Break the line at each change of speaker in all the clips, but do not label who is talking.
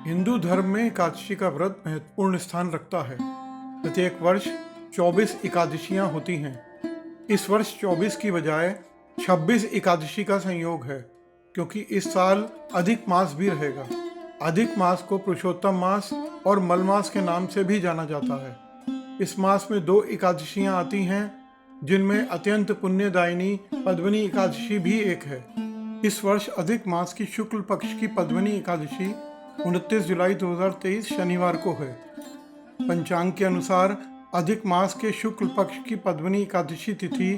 हिंदू धर्म में एकादशी का व्रत महत्वपूर्ण स्थान रखता है। प्रत्येक वर्ष 24 एकादशियां होती हैं। इस वर्ष 24 की बजाय 26 एकादशी का संयोग है, क्योंकि इस साल अधिक मास भी रहेगा। अधिक मास को पुरुषोत्तम मास और मल मास के नाम से भी जाना जाता है। इस मास में 2 एकादशियां आती हैं, जिनमें अत्यंत पुण्यदायिनी पद्मनी एकादशी भी एक है। इस वर्ष अधिक मास की शुक्ल पक्ष की पद्मनी एकादशी 29 जुलाई 2023 शनिवार को है। पंचांग के अनुसार अधिक मास के शुक्ल पक्ष की पद्मनी एकादशी तिथि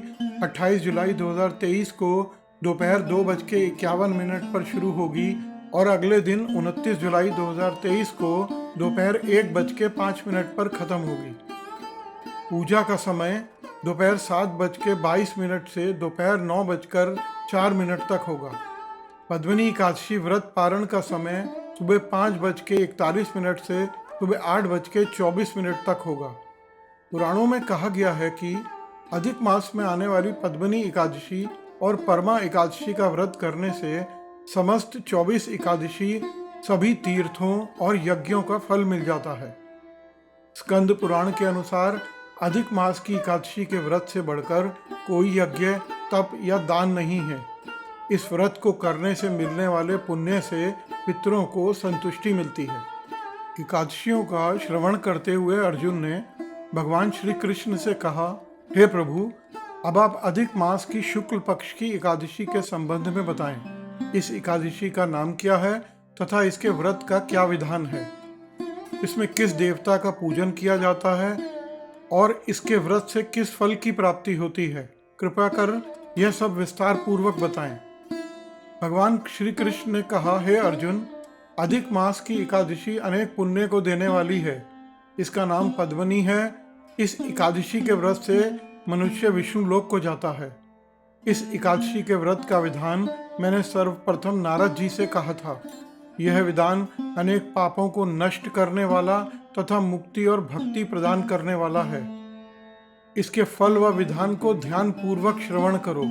28 जुलाई 2023 को दोपहर 2:51 पर शुरू होगी और अगले दिन 29 जुलाई 2023 को दोपहर 1:05 पर खत्म होगी। पूजा का समय दोपहर 7:22 से दोपहर 9:04 तक होगा। पद्मनी एकादशी व्रत पारण का समय सुबह 5:41 से सुबह 8:24 तक होगा। पुराणों में कहा गया है कि अधिक मास में आने वाली पद्मनी एकादशी और परमा एकादशी का व्रत करने से समस्त 24 एकादशी, सभी तीर्थों और यज्ञों का फल मिल जाता है। स्कंद पुराण के अनुसार अधिक मास की एकादशी के व्रत से बढ़कर कोई यज्ञ, तप या दान नहीं है। इस व्रत को करने से मिलने वाले पुण्य से पितरों को संतुष्टि मिलती है। एकादशियों का श्रवण करते हुए अर्जुन ने भगवान श्री कृष्ण से कहा, हे प्रभु, अब आप अधिक मास की शुक्ल पक्ष की एकादशी के संबंध में बताएं। इस एकादशी का नाम क्या है तथा इसके व्रत का क्या विधान है? इसमें किस देवता का पूजन किया जाता है और इसके व्रत से किस फल की प्राप्ति होती है? कृपया कर यह सब विस्तार पूर्वक बताएं। भगवान श्री कृष्ण ने कहा, हे अर्जुन, अधिक मास की एकादशी अनेक पुण्य को देने वाली है। इसका नाम पद्मनी है। इस एकादशी के व्रत से मनुष्य विष्णु लोक को जाता है। इस एकादशी के व्रत का विधान मैंने सर्वप्रथम नारद जी से कहा था। यह विधान अनेक पापों को नष्ट करने वाला तथा मुक्ति और भक्ति प्रदान करने वाला है। इसके फल व विधान को ध्यान पूर्वक श्रवण करो।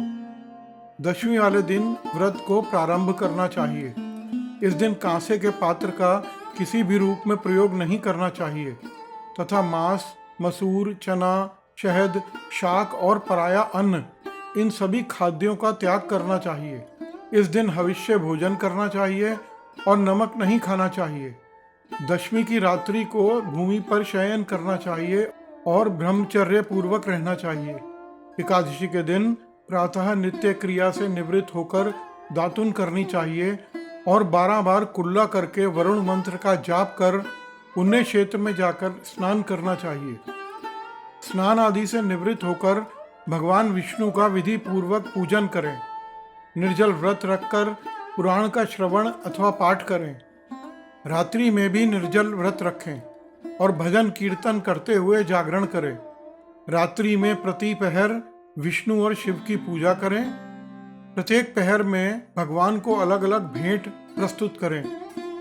दशमी वाले दिन व्रत को प्रारंभ करना चाहिए। इस दिन कांसे के पात्र का किसी भी रूप में प्रयोग नहीं करना चाहिए तथा मांस, मसूर, चना, शहद, शाक और पराया अन्न, इन सभी खाद्यों का त्याग करना चाहिए। इस दिन हविष्य भोजन करना चाहिए और नमक नहीं खाना चाहिए। दशमी की रात्रि को भूमि पर शयन करना चाहिए और ब्रह्मचर्य पूर्वक रहना चाहिए। एकादशी के दिन प्रातः नित्य क्रिया से निवृत्त होकर दातुन करनी चाहिए और 12 बार कुल्ला करके वरुण मंत्र का जाप कर पुण्य क्षेत्र में जाकर स्नान करना चाहिए। स्नान आदि से निवृत्त होकर भगवान विष्णु का विधि पूर्वक पूजन करें। निर्जल व्रत रखकर पुराण का श्रवण अथवा पाठ करें। रात्रि में भी निर्जल व्रत रखें और भजन कीर्तन करते हुए जागरण करें। रात्रि में प्रति पहर विष्णु और शिव की पूजा करें। प्रत्येक पहर में भगवान को अलग अलग भेंट प्रस्तुत करें।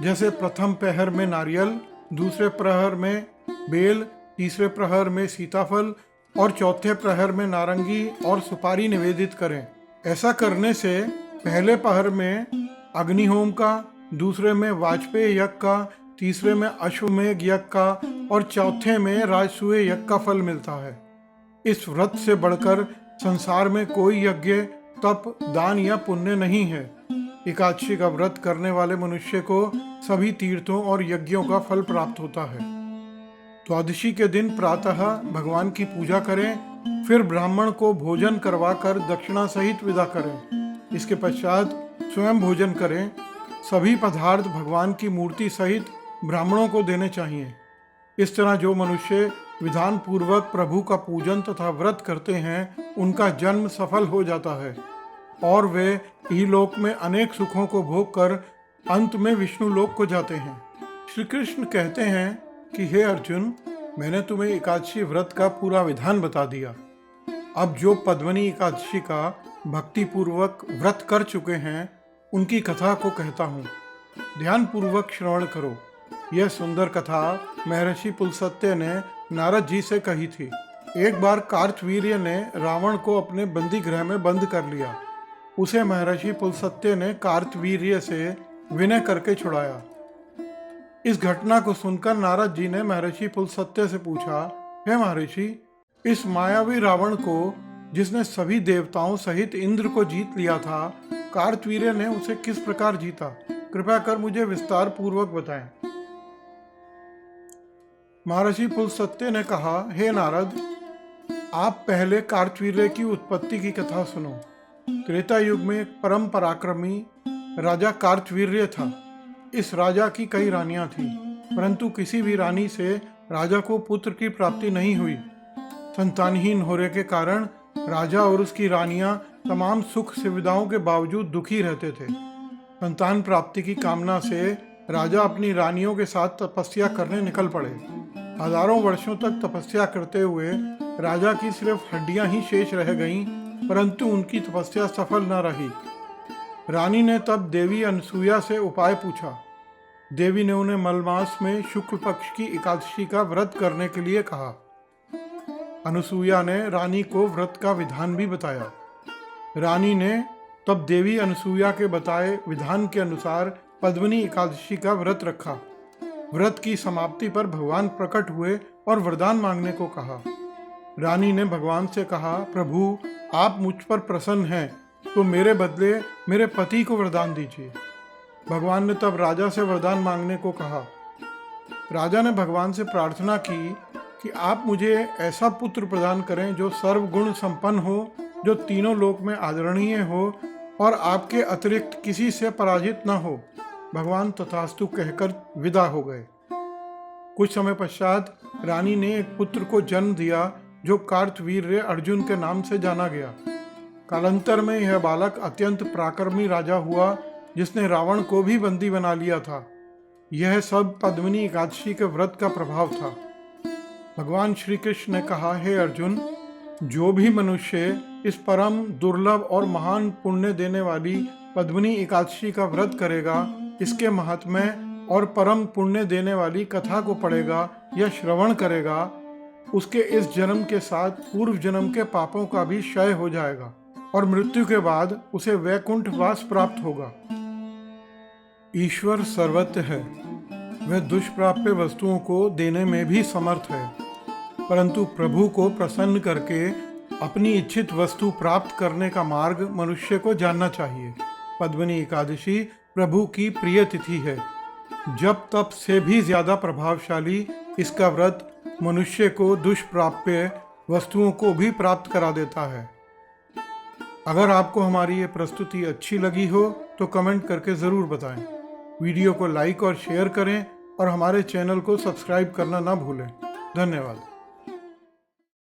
जैसे प्रथम पहर में नारियल, दूसरे प्रहर में बेल, तीसरे प्रहर में सीताफल और चौथे प्रहर में नारंगी और सुपारी निवेदित करें। ऐसा करने से पहले पहर में अग्निहोम का, दूसरे में वाजपेय यज्ञ का, तीसरे में अश्वमेध यज्ञ का और चौथे में राजसूय यज्ञ का फल मिलता है। इस व्रत से बढ़कर संसार में कोई यज्ञ, तप, दान या पुण्य नहीं है। एकादशी का व्रत करने वाले मनुष्य को सभी तीर्थों और यज्ञों का फल प्राप्त होता है। द्वादशी के दिन प्रातः भगवान की पूजा करें, फिर ब्राह्मण को भोजन करवाकर दक्षिणा सहित विदा करें। इसके पश्चात स्वयं भोजन करें। सभी पदार्थ भगवान की मूर्ति सहित ब्राह्मणों को देने चाहिए। इस तरह जो मनुष्य विधान पूर्वक प्रभु का पूजन तथा व्रत करते हैं, उनका जन्म सफल हो जाता है और वे इहलोक में अनेक सुखों को भोग कर अंत में विष्णु लोक को जाते हैं। श्री कृष्ण कहते हैं कि हे अर्जुन, मैंने तुम्हें एकादशी व्रत का पूरा विधान बता दिया। अब जो पद्मनी एकादशी का भक्ति पूर्वक व्रत कर चुके हैं, उनकी कथा को कहता हूँ। ध्यान पूर्वक श्रवण करो। यह सुंदर कथा महर्षि पुलस्त्य ने नारद जी से कही थी। एक बार कार्तवीर्य ने रावण को अपने बंदी गृह में बंद कर लिया। उसे महर्षि पुलस्त्य ने कार्तवीर्य से विनय करके छुड़ाया। इस घटना को सुनकर नारद जी ने महर्षि पुलस्त्य से पूछा, हे महर्षि, इस मायावी रावण को, जिसने सभी देवताओं सहित इंद्र को जीत लिया था, कार्तवीर्य ने उसे किस प्रकार जीता? कृपया कर मुझे विस्तार पूर्वक बताएं। महर्षि पुलस्त्य ने कहा, हे नारद, आप पहले कार्तवीर्य की उत्पत्ति की कथा सुनो। त्रेता युग में एक परम पराक्रमी राजा कार्तवीर्य था। इस राजा की कई रानियां थीं, परंतु किसी भी रानी से राजा को पुत्र की प्राप्ति नहीं हुई। संतानहीन होने के कारण राजा और उसकी रानियां तमाम सुख सुविधाओं के बावजूद दुखी रहते थे। संतान प्राप्ति की कामना से राजा अपनी रानियों के साथ तपस्या करने निकल पड़े। हजारों वर्षों तक तपस्या करते हुए राजा की सिर्फ हड्डियां ही शेष रह गईं, परंतु उनकी तपस्या सफल न रही। रानी ने तब देवी अनसुईया से उपाय पूछा। देवी ने उन्हें मलमास में शुक्ल पक्ष की एकादशी का व्रत करने के लिए कहा। अनसुईया ने रानी को व्रत का विधान भी बताया। रानी ने तब देवी अनसुईया के बताए विधान के अनुसार पद्मिनी एकादशी का व्रत रखा। व्रत की समाप्ति पर भगवान प्रकट हुए और वरदान मांगने को कहा। रानी ने भगवान से कहा, प्रभु, आप मुझ पर प्रसन्न हैं, तो मेरे बदले मेरे पति को वरदान दीजिए। भगवान ने तब राजा से वरदान मांगने को कहा। राजा ने भगवान से प्रार्थना की कि आप मुझे ऐसा पुत्र प्रदान करें जो सर्वगुण संपन्न हो, जो तीनों लोक में आदरणीय हो और आपके अतिरिक्त किसी से पराजित न हो। भगवान तथास्तु कहकर विदा हो गए। कुछ समय पश्चात रानी ने एक पुत्र को जन्म दिया जो कार्तवीर्य अर्जुन के नाम से जाना गया। कालांतर में यह बालक अत्यंत पराक्रमी राजा हुआ, जिसने रावण को भी बंदी बना लिया था। यह सब पद्मिनी एकादशी के व्रत का प्रभाव था। भगवान श्री कृष्ण ने कहा, हे अर्जुन, जो भी मनुष्य इस परम दुर्लभ और महान पुण्य देने वाली पद्मिनी एकादशी का व्रत करेगा, इसके महात्म्य और परम पुण्य देने वाली कथा को पढ़ेगा या श्रवण करेगा, उसके इस जन्म के साथ पूर्व जन्म के पापों का भी क्षय हो जाएगा और मृत्यु के बाद उसे वैकुंठ वास प्राप्त होगा। ईश्वर सर्वत्र है। वह दुष्प्राप्य वस्तुओं को देने में भी समर्थ है, परंतु प्रभु को प्रसन्न करके अपनी इच्छित वस्तु प्राप्त करने का मार्ग मनुष्य को जानना चाहिए। पद्मिनी एकादशी प्रभु की प्रिय तिथि है। जब तप से भी ज्यादा प्रभावशाली इसका व्रत मनुष्य को दुष्प्राप्य वस्तुओं को भी प्राप्त करा देता है। अगर आपको हमारी ये प्रस्तुति अच्छी लगी हो तो कमेंट करके ज़रूर बताएं। वीडियो को लाइक और शेयर करें और हमारे चैनल को सब्सक्राइब करना ना भूलें। धन्यवाद।